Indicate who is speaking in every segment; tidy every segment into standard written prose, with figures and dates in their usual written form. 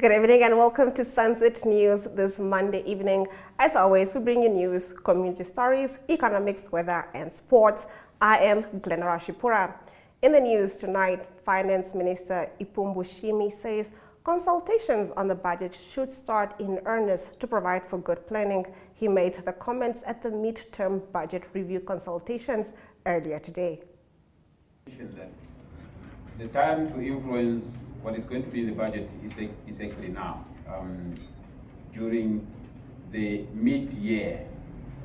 Speaker 1: Good evening and welcome to Sunset News this Monday evening. As always, we bring you news, community stories, economics, weather, and sports. I am Glenara Shipura. In the news tonight, Finance Minister Ipumbu Shimi says consultations on the budget should start in earnest to provide for good planning. He made the comments at the mid-term budget review consultations earlier today.
Speaker 2: The time to influence what is going to be in the budget is actually now, during the mid-year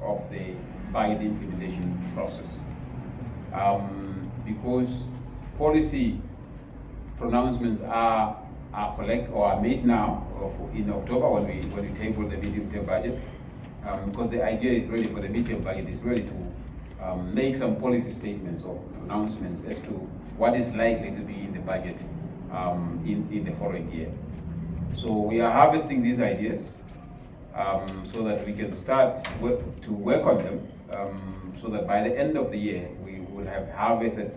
Speaker 2: of the budget implementation process. Because policy pronouncements are made now in October when we table the medium-term budget, because the idea is really for the medium budget is really to make some policy statements or announcements as to what is likely to be in the budget in the following year. So we are harvesting these ideas so that we can start to work on them, so that by the end of the year we will have harvested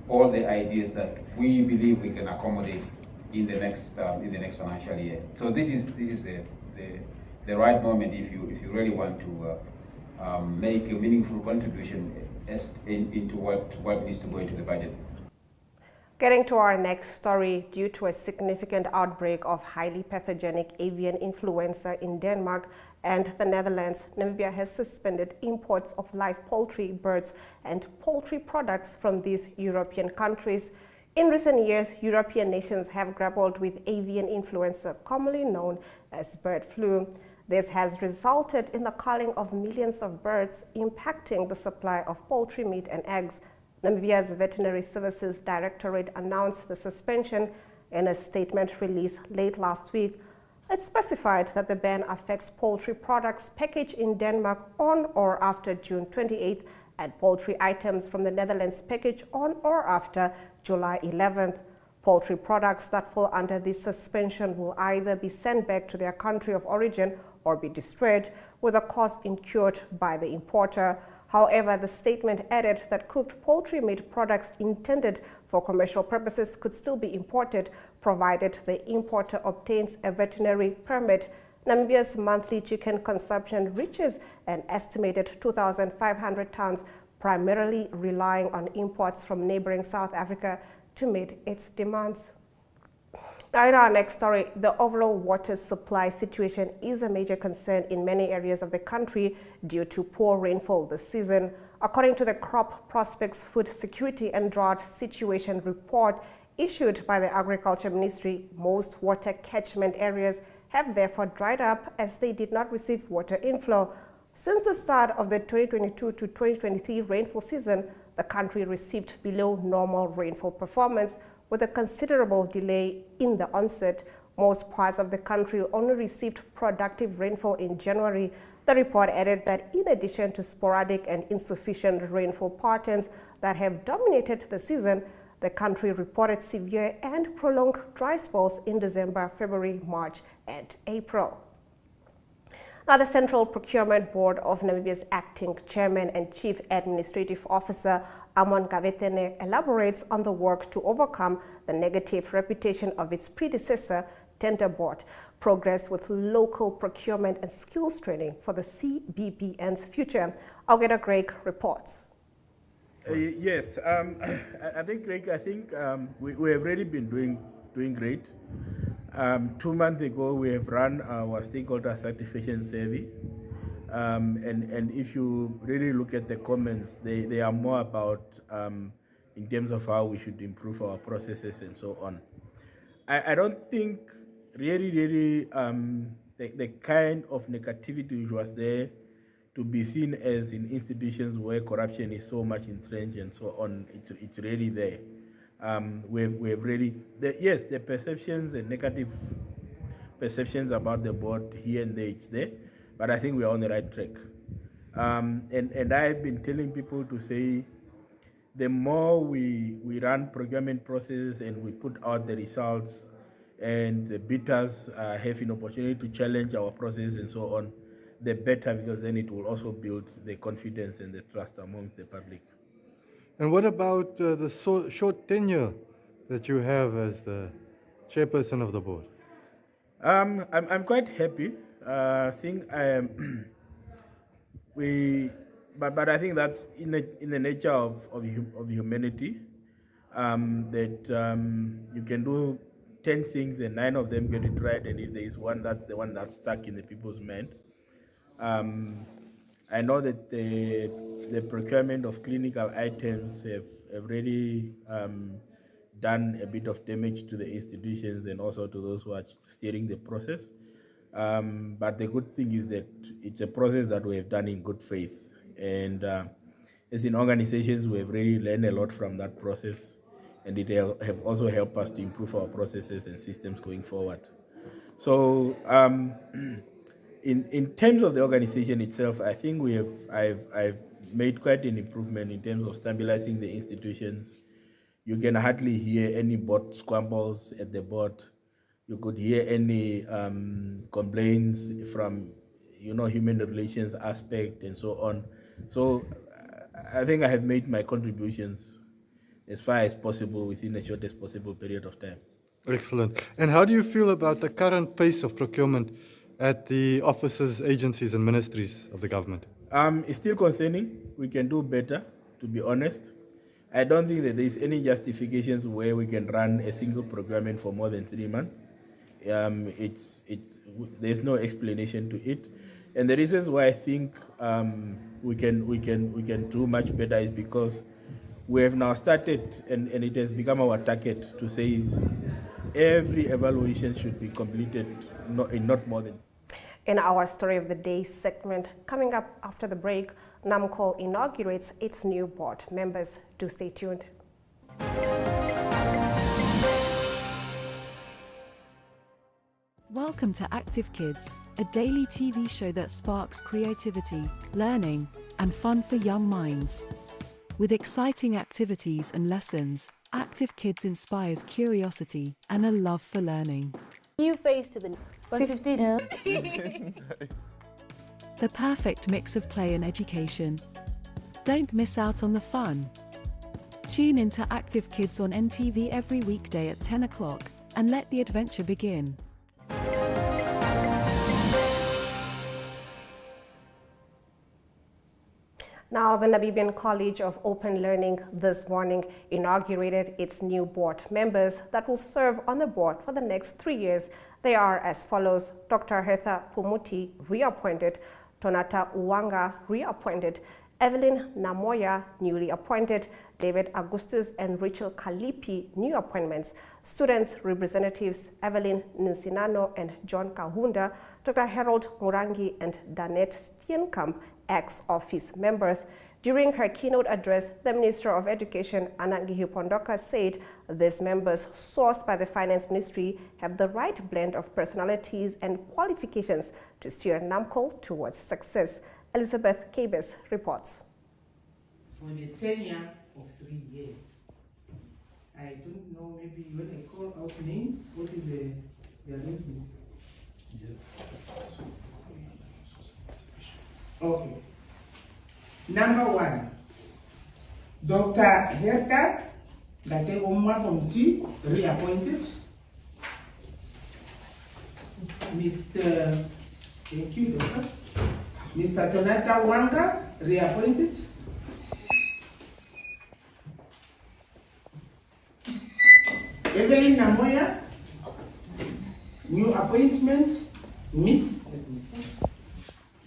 Speaker 2: all the ideas that we believe we can accommodate in the next financial year. So this is the right moment if you really want to make a meaningful contribution into what needs to go into the budget.
Speaker 1: Getting to our next story, due to a significant outbreak of highly pathogenic avian influenza in Denmark and the Netherlands, Namibia has suspended imports of live poultry, birds, and poultry products from these European countries. In recent years, European nations have grappled with avian influenza, commonly known as bird flu. This has resulted in the culling of millions of birds, impacting the supply of poultry meat and eggs. Namibia's Veterinary Services Directorate announced the suspension in a statement released late last week. It specified that the ban affects poultry products packaged in Denmark on or after June 28th and poultry items from the Netherlands packaged on or after July 11th. Poultry products that fall under this suspension will either be sent back to their country of origin or be destroyed, with the cost incurred by the importer. However, the statement added that cooked poultry meat products intended for commercial purposes could still be imported, provided the importer obtains a veterinary permit. Namibia's monthly chicken consumption reaches an estimated 2,500 tons, primarily relying on imports from neighboring South Africa to meet its demands. Now, in our next story, the overall water supply situation is a major concern in many areas of the country due to poor rainfall this season. According to the Crop Prospects Food Security and Drought Situation Report issued by the Agriculture Ministry, most water catchment areas have therefore dried up as they did not receive water inflow. Since the start of the 2022 to 2023 rainfall season, the country received below normal rainfall performance, with a considerable delay in the onset. Most parts of the country only received productive rainfall in January. The report added that in addition to sporadic and insufficient rainfall patterns that have dominated the season, the country reported severe and prolonged dry spells in December, February, March, and April. Now, the Central Procurement Board of Namibia's acting chairman and chief administrative officer, Amon Gavetene, elaborates on the work to overcome the negative reputation of its predecessor, Tender Board, progress with local procurement and skills training for the CBPN's future. Augeta Greg reports.
Speaker 3: Yes, I think, Greg, we have really been doing great. 2 months ago, we have run our stakeholder certification survey. And if you really look at the comments, they are more about in terms of how we should improve our processes and so on. I don't think really the kind of negativity which was there to be seen as in institutions where corruption is so much entrenched and so on, it's really there. We've really, yes, the perceptions and negative perceptions about the board here and there, it's there, but I think we're on the right track. And I've been telling people to say, the more we run procurement processes and we put out the results and the bidders have an opportunity to challenge our process and so on, the better, because then it will also build the confidence and the trust amongst the public.
Speaker 4: And what about the short tenure that you have as the chairperson of the board?
Speaker 3: I'm quite happy. I think but I think that's in the nature of humanity. That you can do 10 things and 9 of them get it right, and if there is one, that's the one that's stuck in the people's mind. I know that the procurement of clinical items have really done a bit of damage to the institutions and also to those who are steering the process. But the good thing is that it's a process that we have done in good faith. And as in organizations, we have really learned a lot from that process. And it have also helped us to improve our processes and systems going forward. So in terms of the organization itself, I think I've made quite an improvement in terms of stabilizing the institutions. You can hardly hear any board squabbles at the board. You could hear any complaints from, human relations aspect and so on. So I think I have made my contributions as far as possible within the shortest possible period of time.
Speaker 4: Excellent. And how do you feel about the current pace of procurement at the offices, agencies, and ministries of the government?
Speaker 3: It's still concerning. We can do better, to be honest. I don't think that there is any justifications where we can run a single procurement for more than 3 months. There's no explanation to it. And the reasons why I think we can do much better is because we have now started, and it has become our target to say is every evaluation should be completed in not more than.
Speaker 1: In our Story of the Day segment, coming up after the break, NAMCOL inaugurates its new board members. Do stay tuned.
Speaker 5: Welcome to Active Kids, a daily TV show that sparks creativity, learning, and fun for young minds. With exciting activities and lessons, Active Kids inspires curiosity and a love for learning.
Speaker 6: New face to the 115.
Speaker 5: The perfect mix of play and education. Don't miss out on the fun. Tune into Active Kids on NTV every weekday at 10 o'clock and let the adventure begin.
Speaker 1: Now, the Namibian College of Open Learning this morning inaugurated its new board members that will serve on the board for the next 3 years. They are as follows: Dr. Hertha Pumuti, reappointed; Tonata Uwanga, reappointed; Evelyn Namoya, newly appointed; David Augustus and Rachel Kalipi, new appointments; students representatives Evelyn Nsinano and John Kahunda; Dr. Harold Murangi and Danette Steenkamp, ex-office members. During her keynote address, the Minister of Education, Anangihi Pondoka, said these members, sourced by the Finance Ministry, have the right blend of personalities and qualifications to steer NAMCOL towards success. Elizabeth Cabes reports.
Speaker 7: For the tenure of 3 years, I don't know, maybe when I call out names, what is the arrangement? Okay. Number 1, Dr. Hertha Pumuti, reappointed. Thank you, Doctor. Mr. Tonata Uwanga, reappointed. Evelyn Namoya, new appointment. Miss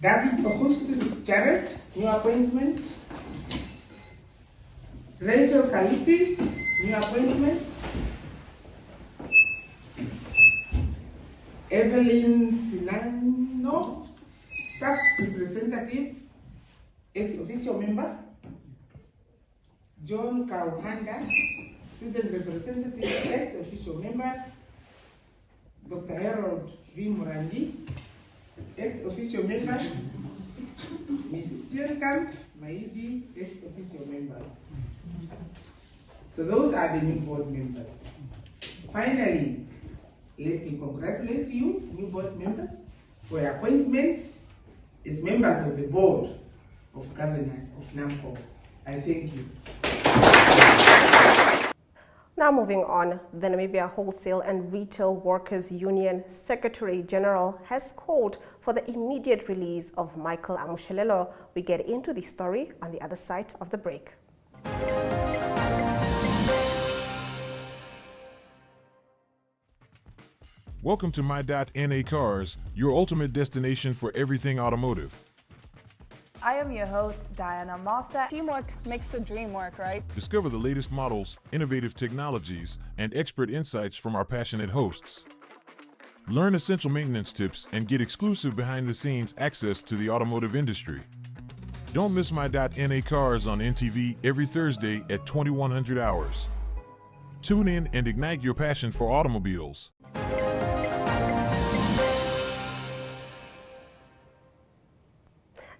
Speaker 7: David Augustus Jarrett, new appointment. Rachel Kalipi, new appointment. Evelyn Sinano, staff representative, ex-official member. John Kahunda, student representative, ex-official member. Dr. Harold V. Murangi, ex-official member. Ms. Steenkamp Maidi, ex-official member. So those are the new board members. Finally, let me congratulate you, new board members, for your appointment as members of the board of governors of NAMCOL. I thank you.
Speaker 1: Now moving on, the Namibia Wholesale and Retail Workers Union Secretary General has called for the immediate release of Michael Amushelelo. We get into the story on the other side of the break.
Speaker 8: Welcome to My.NA Cars, your ultimate destination for everything automotive.
Speaker 9: I am your host, Diana Master.
Speaker 6: Teamwork makes the dream work, right?
Speaker 8: Discover the latest models, innovative technologies, and expert insights from our passionate hosts. Learn essential maintenance tips and get exclusive behind-the-scenes access to the automotive industry. Don't miss My.NA Cars on NTV every Thursday at 2100 hours. Tune in and ignite your passion for automobiles.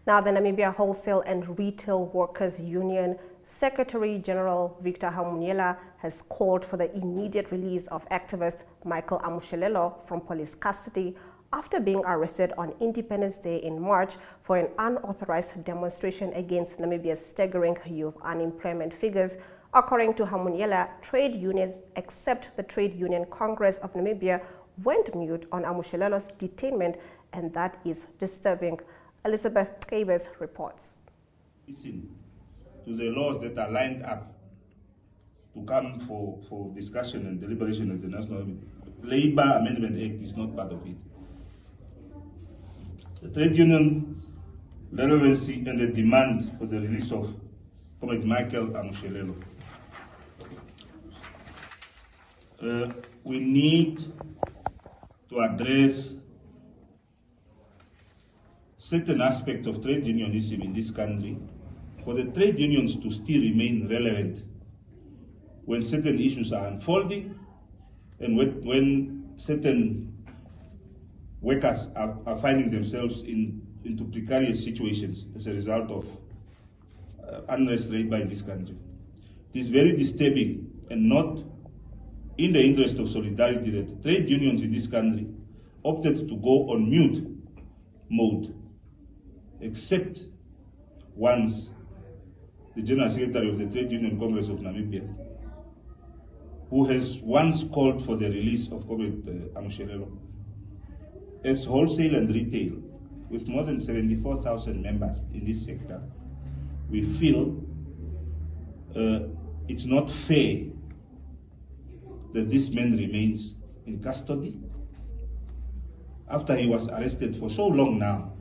Speaker 1: Now, the Namibia Wholesale and Retail Workers Union Secretary General Victor Hamunyela has called for the immediate release of activist Michael Amushelelo from police custody after being arrested on Independence Day in March for an unauthorized demonstration against Namibia's staggering youth unemployment figures. According to Hamunyela, trade unions, except the Trade Union Congress of Namibia, went mute on Amushelelo's detainment, and that is disturbing. Elizabeth Cabers reports.
Speaker 10: Listen to the laws that are lined up to come for discussion and deliberation at the National Labour Amendment Act is not part of it. The trade union relevancy and the demand for the release of Comrade Michael Amushelelo. We need to address certain aspects of trade unionism in this country for the trade unions to still remain relevant when certain issues are unfolding and when certain workers are finding themselves into precarious situations as a result of unrest labor in this country. It is very disturbing and not in the interest of solidarity that trade unions in this country opted to go on mute mode, except once the General Secretary of the Trade Union Congress of Namibia, who has once called for the release of Comrade Amushelelo. As wholesale and retail, with more than 74,000 members in this sector, we feel it's not fair that this man remains in custody after he was arrested for so long now.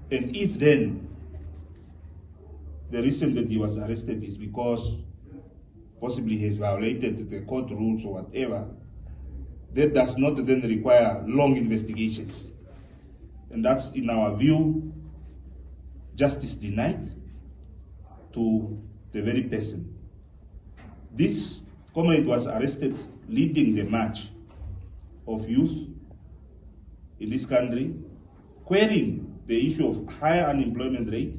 Speaker 10: And if then the reason that he was arrested is because possibly he has violated the court rules or whatever, that does not then require long investigations. And that's, in our view, justice denied to the very person. This comrade was arrested leading the march of youth in this country, querying the issue of higher unemployment rate,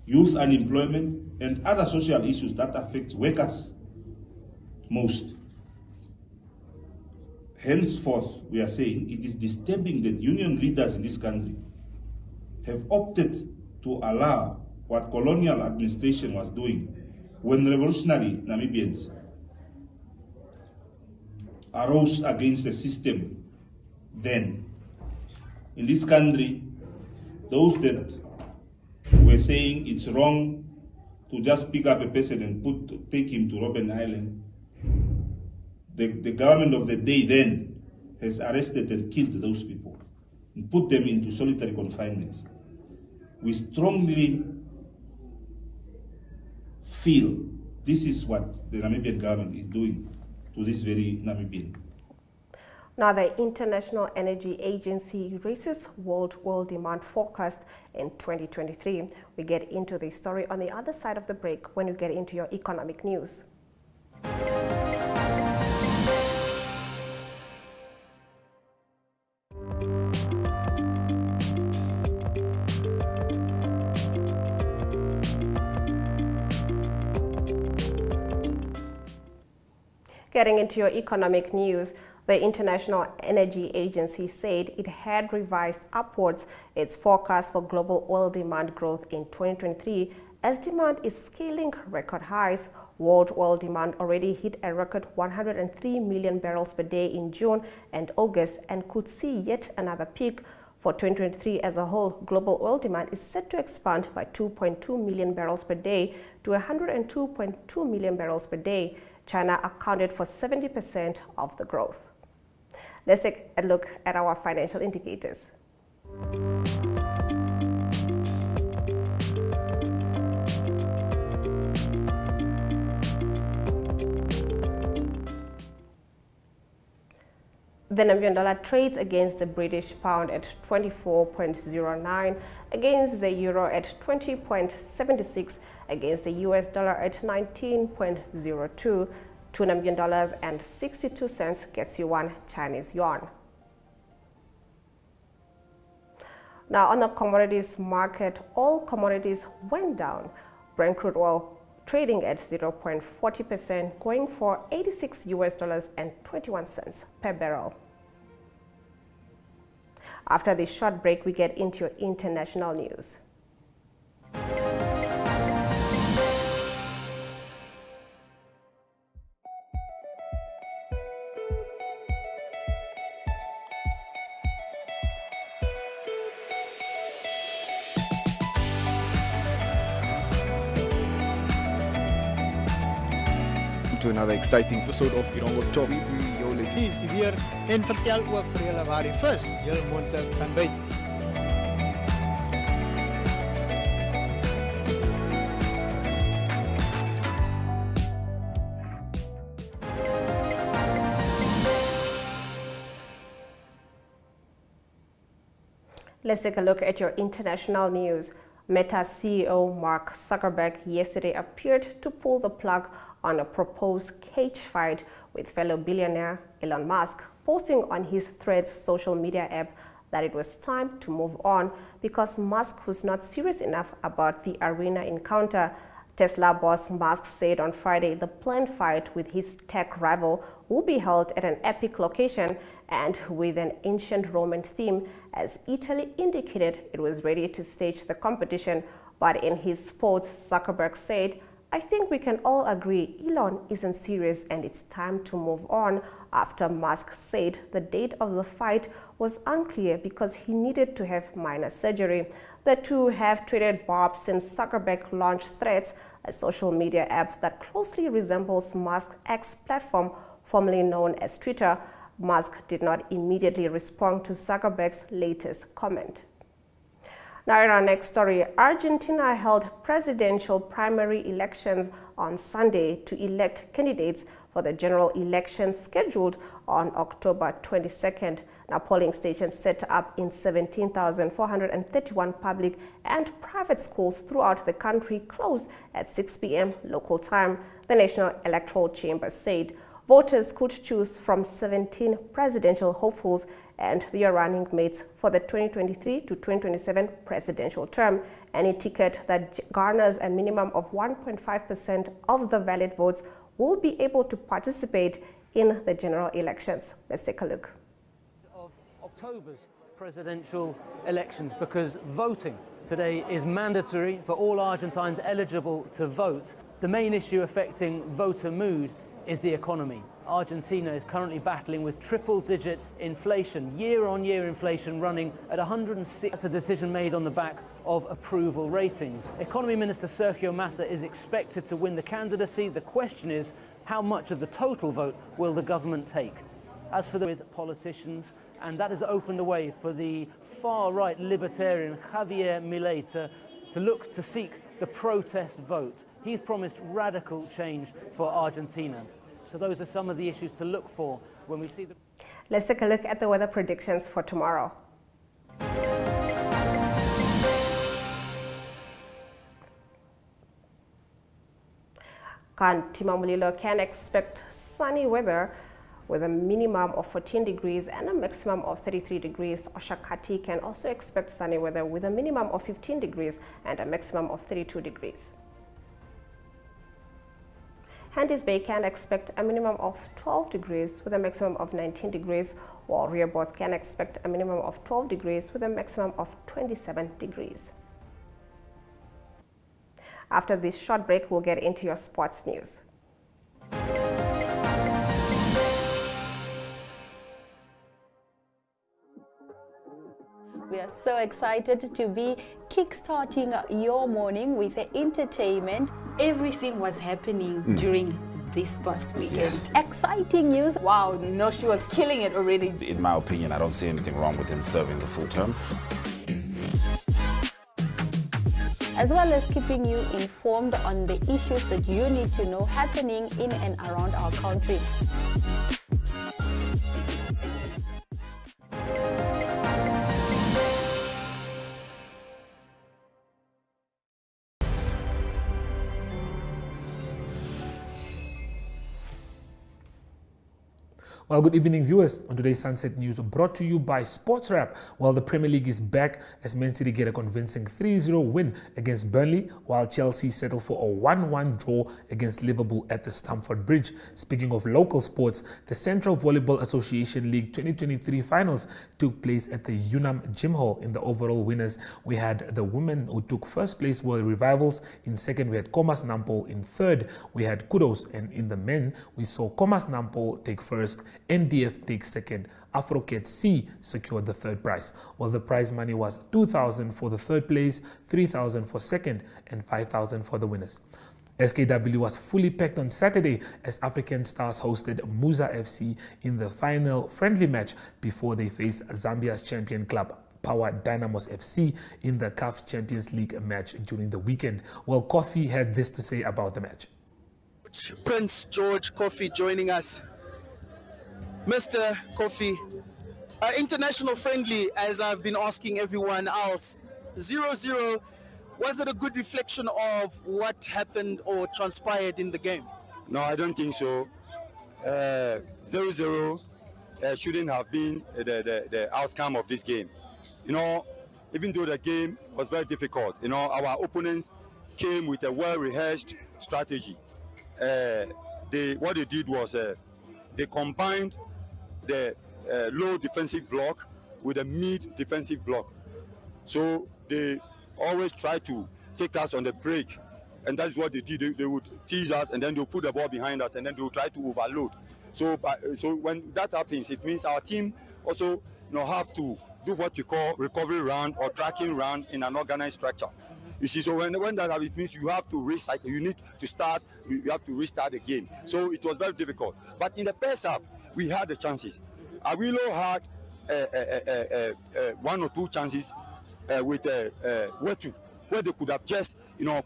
Speaker 10: youth unemployment, and other social issues that affect workers most. Henceforth, we are saying it is disturbing that union leaders in this country have opted to allow what colonial administration was doing when revolutionary Namibians arose against the system then. In this country, those that were saying it's wrong to just pick up a person and take him to Robben Island, the government of the day then has arrested and killed those people and put them into solitary confinement. We strongly feel this is what the Namibian government is doing to this very Namibian.
Speaker 1: Now, the International Energy Agency raises world oil demand forecast in 2023. We get into the story on the other side of the break when we get into your economic news. Getting into your economic news, the International Energy Agency said it had revised upwards its forecast for global oil demand growth in 2023 as demand is scaling record highs. World oil demand already hit a record 103 million barrels per day in June and August and could see yet another peak. For 2023 as a whole, global oil demand is set to expand by 2.2 million barrels per day to 102.2 million barrels per day. China accounted for 70% of the growth. Let's take a look at our financial indicators. The Namibian dollar trades against the British pound at 24.09, against the euro at 20.76, against the US dollar at 19.02. 2 Namibian dollars and 62 cents gets you 1 Chinese yuan. Now on the commodities market, all commodities went down. Brent crude oil trading at 0.40%, going for $86 and 21 cents per barrel. After this short break, we get into your international news.
Speaker 11: To another exciting episode of Irongo Top. Hier is die weer en vertel ook vir julle waar die vis heel moontlik kan byt.
Speaker 1: Let's take a look at your international news. Meta CEO Mark Zuckerberg yesterday appeared to pull the plug on a proposed cage fight with fellow billionaire Elon Musk, posting on his Threads social media app that it was time to move on because Musk was not serious enough about the arena encounter. Tesla boss Musk said on Friday the planned fight with his tech rival will be held at an epic location and with an ancient Roman theme, as Italy indicated it was ready to stage the competition. But in his post, Zuckerberg said, "I think we can all agree Elon isn't serious and it's time to move on," after Musk said the date of the fight was unclear because he needed to have minor surgery. The two have traded barbs since Zuckerberg launched Threads, a social media app that closely resembles Musk's X platform, formerly known as Twitter. Musk did not immediately respond to Zuckerberg's latest comment. Now in our next story, Argentina held presidential primary elections on Sunday to elect candidates for the general election scheduled on October 22nd. Now polling stations set up in 17,431 public and private schools throughout the country closed at 6 p.m. local time, the National Electoral Chamber said. Voters could choose from 17 presidential hopefuls and their running mates for the 2023 to 2027 presidential term. Any ticket that garners a minimum of 1.5% of the valid votes will be able to participate in the general elections. Let's take a look.
Speaker 12: Of October's presidential elections, because voting today is mandatory for all Argentines eligible to vote. The main issue affecting voter mood is the economy. Argentina is currently battling with triple-digit inflation, year-on-year inflation running at 106. That's a decision made on the back of approval ratings. Economy Minister Sergio Massa is expected to win the candidacy. The question is, how much of the total vote will the government take? As for with politicians, and that has opened the way for the far-right libertarian Javier Milei to look to seek the protest vote. He's promised radical change for Argentina. So those are some of the issues to look for when we see the...
Speaker 1: Let's take a look at the weather predictions for tomorrow. Timamulilo can expect sunny weather with a minimum of 14 degrees and a maximum of 33 degrees. Oshakati can also expect sunny weather with a minimum of 15 degrees and a maximum of 32 degrees. Handys Bay can expect a minimum of 12 degrees with a maximum of 19 degrees, while Rehoboth can expect a minimum of 12 degrees with a maximum of 27 degrees. After this short break, we'll get into your sports news.
Speaker 13: We are so excited to be kickstarting your morning with entertainment. Everything was happening during this past weekend.
Speaker 14: Yes.
Speaker 13: Exciting news.
Speaker 6: Wow, no, she was killing it already.
Speaker 14: In my opinion, I don't see anything wrong with him serving the full term.
Speaker 13: As well as keeping you informed on the issues that you need to know happening in and around our country.
Speaker 15: Well, good evening, viewers. On today's Sunset News, brought to you by Sports Wrap. Well, the Premier League is back as Man City get a convincing 3-0 win against Burnley, while Chelsea settle for a 1-1 draw against Liverpool at the Stamford Bridge. Speaking of local sports, the Central Volleyball Association League 2023 finals took place at the Unam Gym Hall. In the overall winners, we had the women who took first place were Revivals. In second, we had Comas Nampol. In third, we had Kudos. And in the men, we saw Comas Nampol take first, NDF takes second, Afrocat C secured the third prize. Well, the prize money was 2,000 for the third place, 3,000 for second, and 5,000 for the winners. SKW was fully packed on Saturday as African Stars hosted Musa FC in the final friendly match before they face Zambia's champion club Power Dynamos FC in the CAF Champions League match during the weekend. Well, Kofi had this to say about the match.
Speaker 16: Prince George Kofi joining us. Mr. Kofi, international friendly, as I've been asking everyone else, 0-0, was it a good reflection of what happened or transpired in the game?
Speaker 17: No, I don't think so. 0-0 shouldn't have been the outcome of this game. You know, even though the game was very difficult, you know, our opponents came with a well-rehearsed strategy. What they did was they combined the low defensive block with a mid defensive block. So they always try to take us on the break, and that's what they did. They would tease us, and then they'll put the ball behind us, and then they'll try to overload. So when that happens, it means our team also have to do what we call recovery round or tracking round in an organized structure. You see, so when that happens, it means you have to recycle. You need to start. You have to restart again. So it was very difficult. But in the first half, we had the chances. Awilo had one or two chances with Wetu, where they could have just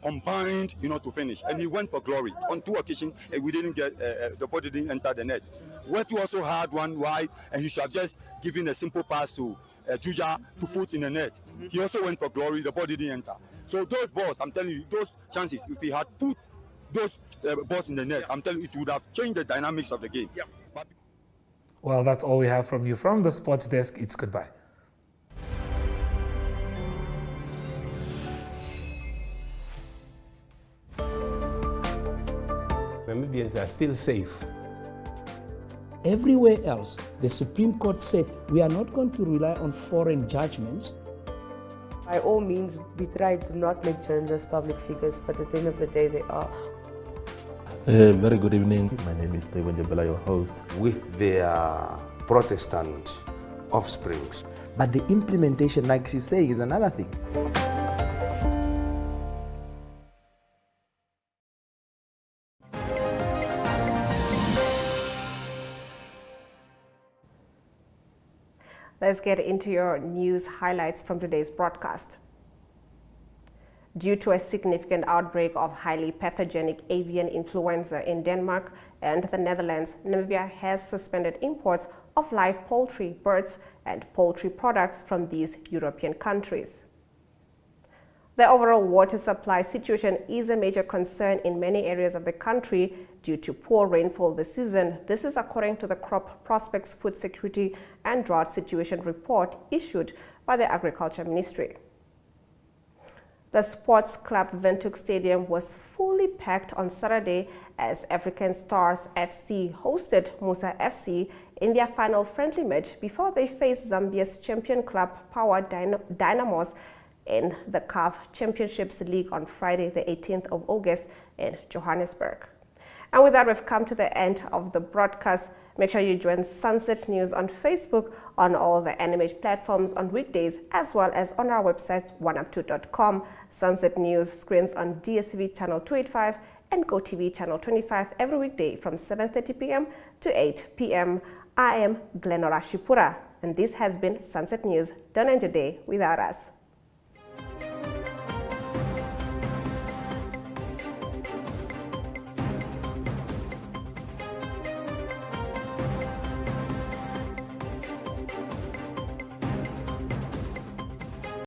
Speaker 17: combined to finish, and he went for glory on two occasions, and we didn't get the ball didn't enter the net. Wetu also had one wide, and he should have just given a simple pass to Juja to put in the net. He also went for glory, the ball didn't enter. So those balls, I'm telling you, those chances, if he had put those balls in the net, I'm telling you, it would have changed the dynamics of the game. Yeah.
Speaker 15: Well, that's all we have from you. From the sports desk, it's goodbye.
Speaker 18: Namibians are still safe.
Speaker 19: Everywhere else, the Supreme Court said we are not going to rely on foreign judgments.
Speaker 20: By all means, we try to not make journalists public figures, but at the end of the day, they are.
Speaker 21: Very good evening. My name is Tewen Jebela, your host.
Speaker 22: With their Protestant offsprings.
Speaker 23: But the implementation, like she's saying, is another thing.
Speaker 1: Let's get into your news highlights from today's broadcast. Due to a significant outbreak of highly pathogenic avian influenza in Denmark and the Netherlands, Namibia has suspended imports of live poultry, birds, and poultry products from these European countries. The overall water supply situation is a major concern in many areas of the country due to poor rainfall this season. This is according to the Crop Prospects Food Security and Drought Situation Report issued by the Agriculture Ministry. The Sports Club Windhoek Stadium was fully packed on Saturday as African Stars FC hosted Musa FC in their final friendly match before they faced Zambia's champion club Power Dynamos in the CAF Championships League on Friday, the 18th of August in Johannesburg. And with that, we've come to the end of the broadcast. Make sure you join Sunset News on Facebook, on all the NMH platforms on weekdays, as well as on our website, oneup2.com. Sunset News screens on DSTV channel 285 and GoTV channel 25 every weekday from 7:30 p.m. to 8 p.m. I am Glenora Shipura, and this has been Sunset News. Don't end your day without us.